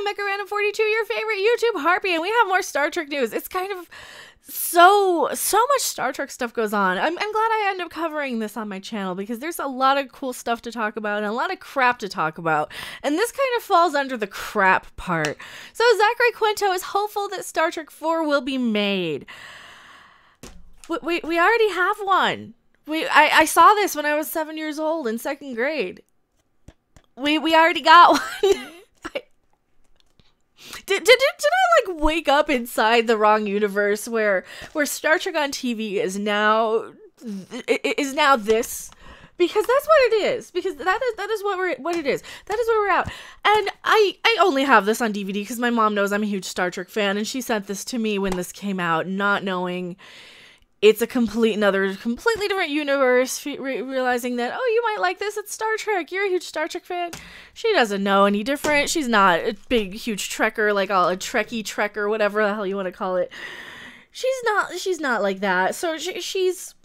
Mecha Random 42, your favorite YouTube harpy, and we have more Star Trek news. It's kind of so much Star Trek stuff goes on. I'm glad I end up covering this on my channel because there's a lot of cool stuff to talk about and a lot of crap to talk about. And this kind of falls under the crap part. So Zachary Quinto is hopeful that Star Trek 4 will be made. We already have one. I saw this when I was 7 years old in 2nd grade. We already got one. Did I like wake up inside the wrong universe where Star Trek on TV is now this? Because that's what it is. Because that is what it is. That is where we're at. And I only have this on DVD because my mom knows I'm a huge Star Trek fan, and she sent this to me when this came out, not knowing it's a completely different universe, realizing that, oh, you might like this, it's Star Trek, you're a huge Star Trek fan. She doesn't know any different. She's not a big, huge Trekker, like a Trekkie Trekker, whatever the hell you want to call it. She's not like that. So she's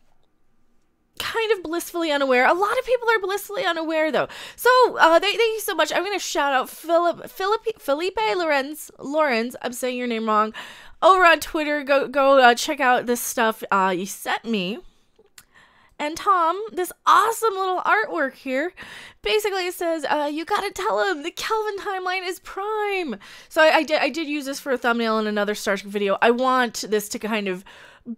kind of blissfully unaware. A lot of people are blissfully unaware, though. So, thank you so much. I'm going to shout out Felipe Lorenz, I'm saying your name wrong, over on Twitter. Go check out this stuff you sent me. And Tom, this awesome little artwork here, basically it says, you gotta tell him the Kelvin timeline is prime. So I did use this for a thumbnail in another Star Trek video. I want this to kind of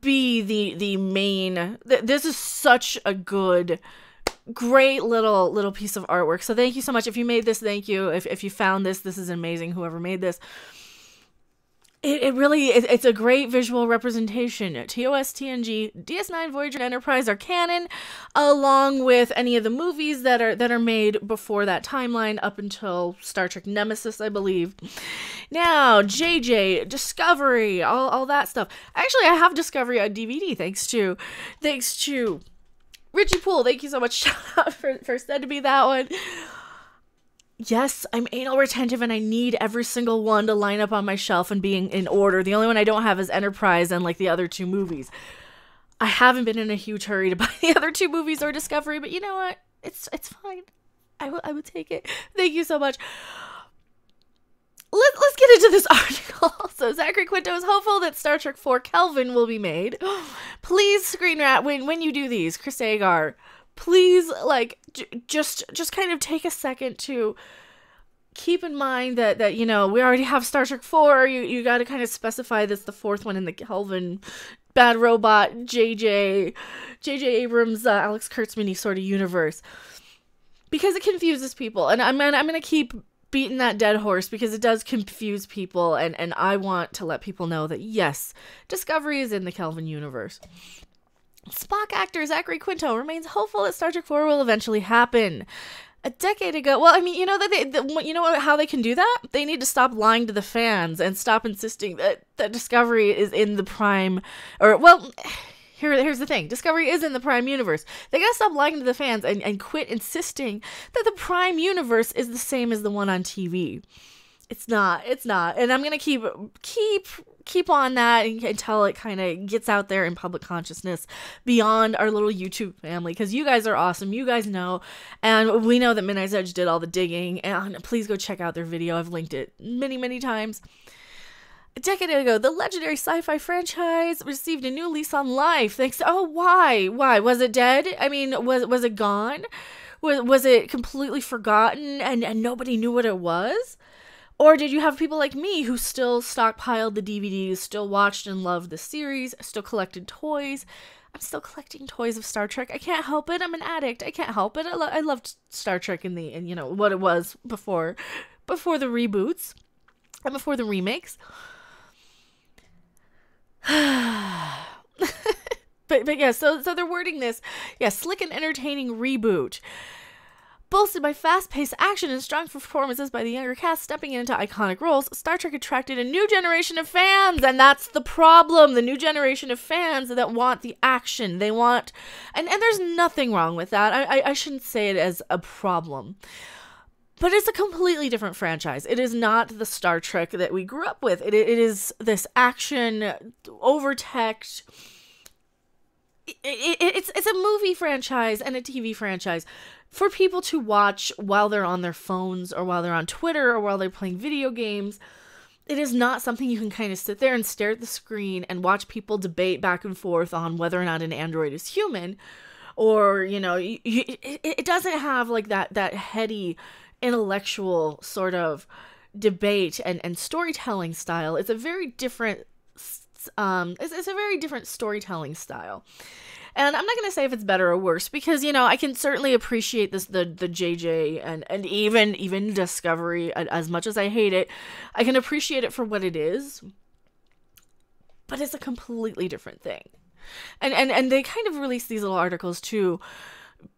be the main. This is such a great little piece of artwork. So thank you so much. If you made this, thank you. If you found this is amazing. Whoever made this. It's a great visual representation. TOS, TNG, DS9, Voyager, and Enterprise are canon, along with any of the movies that are made before that timeline up until Star Trek Nemesis, I believe. Now, JJ, Discovery, all that stuff. Actually, I have Discovery on DVD thanks to Richie Poole. Thank you so much. Shout out for sending me that one. Yes, I'm anal retentive and I need every single one to line up on my shelf and be in order. The only one I don't have is Enterprise and like the other two movies. I haven't been in a huge hurry to buy the other two movies or Discovery, but you know what? It's fine. I would take it. Thank you so much. Let's get into this article. So Zachary Quinto is hopeful that Star Trek 4 Kelvin will be made. Please, Screen Rat, when you do these, Chris Agar, please, like, just kind of take a second to keep in mind that you know, we already have Star Trek 4. You got to kind of specify this the fourth one in the Kelvin, Bad Robot, J.J. Abrams, Alex Kurtzman sort of universe. Because it confuses people. And I'm going to keep beating that dead horse because it does confuse people. And I want to let people know that, yes, Discovery is in the Kelvin universe. Spock actor Zachary Quinto remains hopeful that Star Trek 4 will eventually happen. A decade ago, well, I mean, you know that you know how they can do that? They need to stop lying to the fans and stop insisting that Discovery is in the Prime, or well, here's the thing: Discovery is in the Prime universe. They gotta stop lying to the fans and quit insisting that the Prime universe is the same as the one on TV. It's not, and I'm gonna keep on that until it kind of gets out there in public consciousness beyond our little YouTube family, because you guys are awesome. You guys know, and we know that Midnight's Edge did all the digging, and please go check out their video. I've linked it many times. A decade ago, the legendary sci-fi franchise received a new lease on life thanks to, why was it dead? I mean, was it gone? Was it completely forgotten and nobody knew what it was? Or did you have people like me who still stockpiled the DVDs, still watched and loved the series, still collected toys? I'm still collecting toys of Star Trek. I can't help it. I'm an addict. I can't help it. I loved Star Trek and you know what it was before the reboots and before the remakes. but yeah, so they're wording this, yeah, slick and entertaining reboot. Bolstered by fast-paced action and strong performances by the younger cast stepping into iconic roles, Star Trek attracted a new generation of fans, and that's the problem. The new generation of fans that want the action. They want, and there's nothing wrong with that. I shouldn't say it as a problem. But it's a completely different franchise. It is not the Star Trek that we grew up with. It is this action, overtext, it's a movie franchise and a TV franchise for people to watch while they're on their phones or while they're on Twitter or while they're playing video games. It is not something you can kind of sit there and stare at the screen and watch people debate back and forth on whether or not an android is human, or, you know, it doesn't have like that heady intellectual sort of debate and storytelling style. It's a very different it's a very different storytelling style. And I'm not going to say if it's better or worse, because, you know, I can certainly appreciate the JJ and even Discovery. As much as I hate it, I can appreciate it for what it is. But it's a completely different thing. And they kind of release these little articles to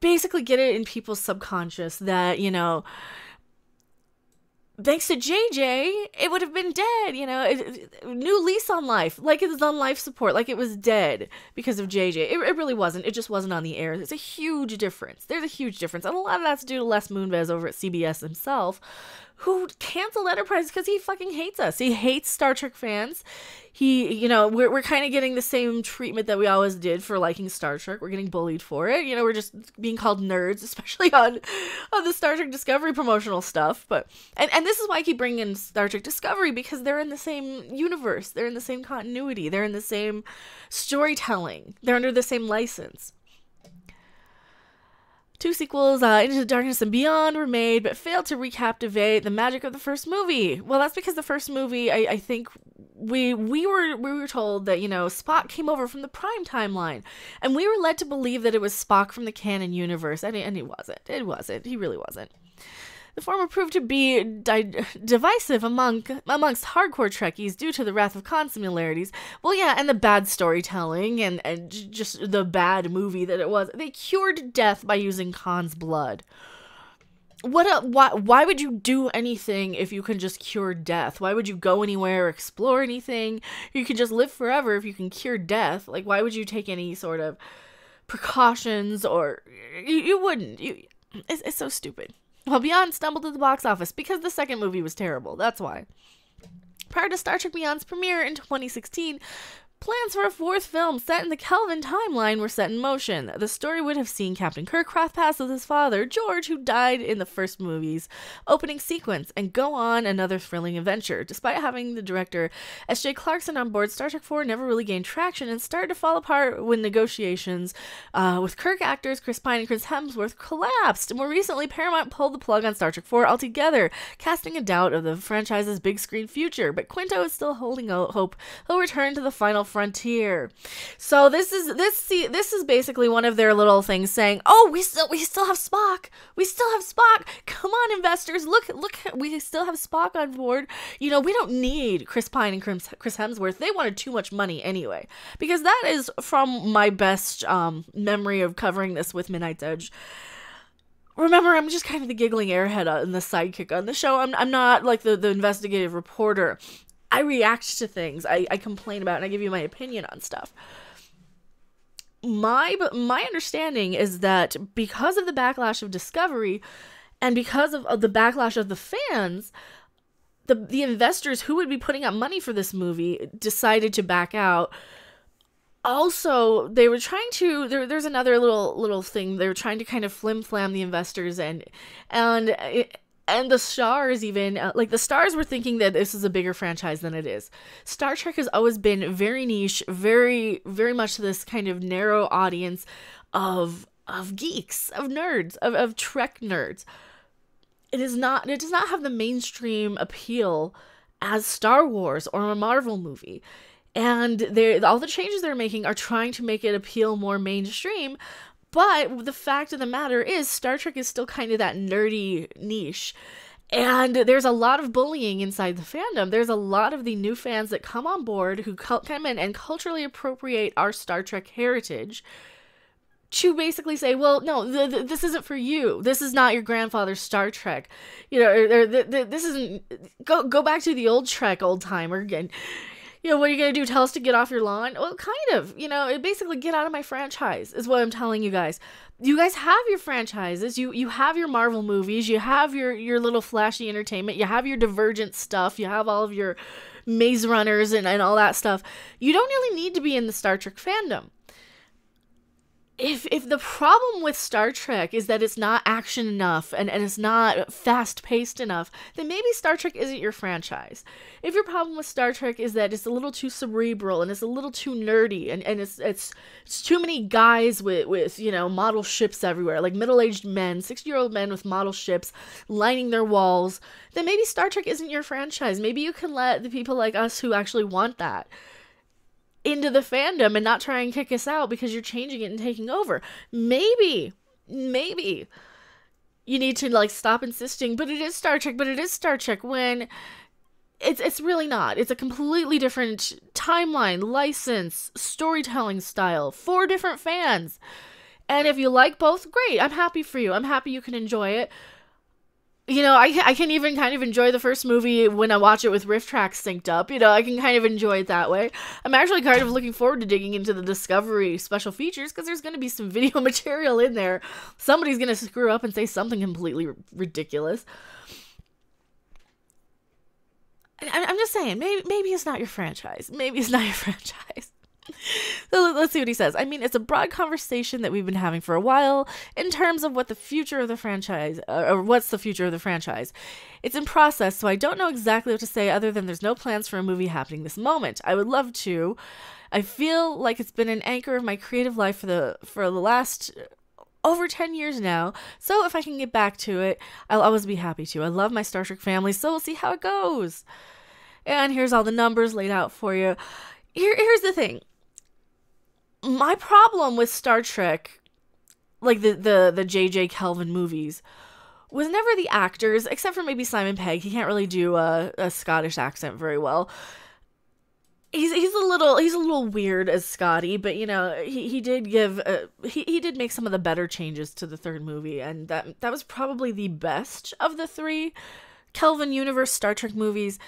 basically get it in people's subconscious that, you know, thanks to JJ, it would have been dead, you know, new lease on life, like it was on life support, like it was dead because of JJ. It really wasn't. It just wasn't on the air. There's a huge difference. There's a huge difference. And a lot of that's due to Les Moonves over at CBS himself, who canceled Enterprise because he fucking hates us. He hates Star Trek fans. He, you know, we're kind of getting the same treatment that we always did for liking Star Trek. We're getting bullied for it. You know, we're just being called nerds, especially on the Star Trek Discovery promotional stuff. But and this is why I keep bringing in Star Trek Discovery, because they're in the same universe. They're in the same continuity. They're in the same storytelling. They're under the same license. 2 sequels, Into the Darkness and Beyond, were made, but failed to recaptivate the magic of the first movie. Well, that's because the first movie, I think we were told that, you know, Spock came over from the Prime timeline, and we were led to believe that it was Spock from the canon universe, and it wasn't. It wasn't. He really wasn't. The former proved to be divisive amongst hardcore Trekkies due to the Wrath of Khan similarities. Well, yeah, and the bad storytelling and just the bad movie that it was. They cured death by using Khan's blood. Why would you do anything if you can just cure death? Why would you go anywhere or explore anything? You can just live forever if you can cure death. Like, why would you take any sort of precautions? Or you wouldn't. It's so stupid. Well, Beyond stumbled at the box office because the second movie was terrible. That's why. Prior to Star Trek Beyond's premiere in 2016, plans for a fourth film set in the Kelvin timeline were set in motion. The story would have seen Captain Kirk cross paths with his father, George, who died in the first movie's opening sequence, and go on another thrilling adventure. Despite having the director S.J. Clarkson on board, Star Trek IV never really gained traction and started to fall apart when negotiations with Kirk actors Chris Pine and Chris Hemsworth collapsed. More recently, Paramount pulled the plug on Star Trek IV altogether, casting a doubt of the franchise's big screen future. But Quinto is still holding out hope he'll return to the final frontier. So this is basically one of their little things saying, "Oh, we still have Spock. We still have Spock. Come on, investors, look, we still have Spock on board. You know, we don't need Chris Pine and Chris Hemsworth. They wanted too much money anyway." Because that is from my best memory of covering this with Midnight's Edge. Remember, I'm just kind of the giggling airhead and the sidekick on the show. I'm not like the investigative reporter. I react to things. I complain about, and I give you my opinion on stuff. My understanding is that because of the backlash of Discovery, and because of the backlash of the fans, the investors who would be putting up money for this movie decided to back out. Also, they were trying to. There's another little thing. They were trying to kind of flim-flam the investors and the stars even, like the stars were thinking that this is a bigger franchise than it is. Star Trek has always been very niche, very, very much this kind of narrow audience of geeks, of nerds, of Trek nerds. It does not have the mainstream appeal as Star Wars or a Marvel movie. And all the changes they're making are trying to make it appeal more mainstream. But the fact of the matter is, Star Trek is still kind of that nerdy niche. And there's a lot of bullying inside the fandom. There's a lot of the new fans that come on board who come in and culturally appropriate our Star Trek heritage to basically say, well, no, this isn't for you. This is not your grandfather's Star Trek. You know, this isn't... Go back to the old Trek, old timer again. You know, what are you going to do? Tell us to get off your lawn? Well, kind of. You know, basically get out of my franchise is what I'm telling you guys. You guys have your franchises. You have your Marvel movies. You have your little flashy entertainment. You have your Divergent stuff. You have all of your Maze Runners and all that stuff. You don't really need to be in the Star Trek fandom. if the problem with Star Trek is that it's not action enough and it's not fast paced enough, then maybe Star Trek isn't your franchise. If your problem with Star Trek is that it's a little too cerebral and it's a little too nerdy and it's too many guys with you know, model ships everywhere, like middle-aged men, 60-year-old men with model ships lining their walls, then maybe Star Trek isn't your franchise. Maybe you can let the people like us who actually want that into the fandom and not try and kick us out because you're changing it and taking over. Maybe you need to like stop insisting, but it is Star Trek, when it's really not. It's a completely different timeline, license, storytelling style, 4 different fans. And if you like both, great. I'm happy for you. I'm happy you can enjoy it. You know, I can even kind of enjoy the first movie when I watch it with riff tracks synced up. You know, I can kind of enjoy it that way. I'm actually kind of looking forward to digging into the Discovery special features because there's going to be some video material in there. Somebody's going to screw up and say something completely ridiculous. I'm just saying, maybe it's not your franchise. Maybe it's not your franchise. So let's see what he says. I mean, it's a broad conversation that we've been having for a while in terms of what the future of the franchise, or what's the future of the franchise. It's in process, so I don't know exactly what to say other than there's no plans for a movie happening this moment. I would love to. I feel like it's been an anchor of my creative life for the last over 10 years now, so if I can get back to it, I'll always be happy to. I love my Star Trek family, so we'll see how it goes. And here's all the numbers laid out for you. Here's the thing. My problem with Star Trek, like the J.J. Kelvin movies, was never the actors, except for maybe Simon Pegg. He can't really do a Scottish accent very well. He's a little weird as Scotty, but you know, he did give he did make some of the better changes to the third movie, and that was probably the best of the 3 Kelvin universe Star Trek movies.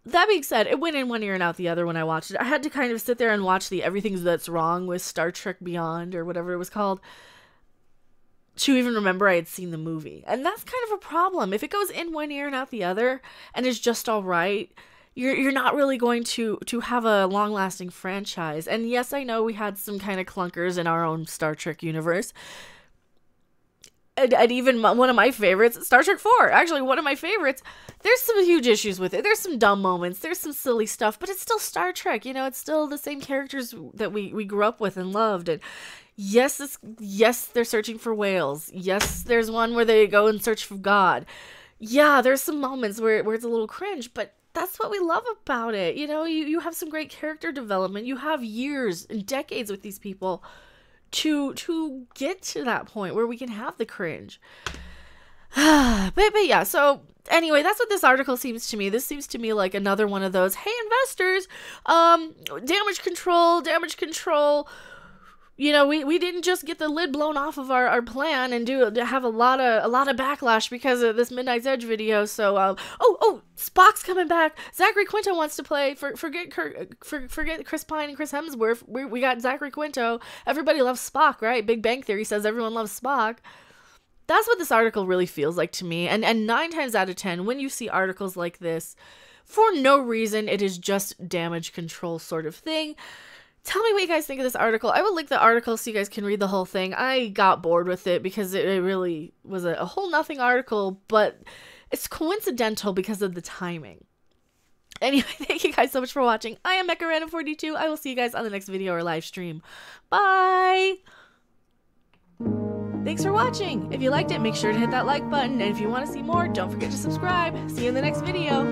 That being said, it went in one ear and out the other when I watched it. I had to kind of sit there and watch the Everything That's Wrong with Star Trek Beyond, or whatever it was called, to even remember I had seen the movie. And that's kind of a problem. If it goes in one ear and out the other, and is just all right, you're not really going to have a long-lasting franchise. And yes, I know we had some kind of clunkers in our own Star Trek universe. And even one of my favorites, Star Trek 4, actually one of my favorites, there's some huge issues with it. There's some dumb moments, there's some silly stuff, but it's still Star Trek, you know, it's still the same characters that we grew up with and loved. And yes, they're searching for whales. Yes, there's one where they go and search for God. Yeah, there's some moments where it's a little cringe, but that's what we love about it. You know, you have some great character development. You have years and decades with these people to get to that point where we can have the cringe. but yeah, so anyway, that's what this article seems to me. This seems to me like another one of those, hey investors, damage control. You know, we didn't just get the lid blown off of our plan and have a lot of backlash because of this Midnight's Edge video. So Spock's coming back. Zachary Quinto wants to play. Forget Chris Pine and Chris Hemsworth. We got Zachary Quinto. Everybody loves Spock, right? Big Bang Theory says everyone loves Spock. That's what this article really feels like to me. And 9 times out of 10, when you see articles like this, for no reason, it is just damage control sort of thing. Tell me what you guys think of this article. I will link the article so you guys can read the whole thing. I got bored with it because it really was a whole nothing article, but it's coincidental because of the timing. Anyway, thank you guys so much for watching. I am Mecha42. I will see you guys on the next video or live stream. Bye! Thanks for watching. If you liked it, make sure to hit that like button. And if you want to see more, don't forget to subscribe. See you in the next video.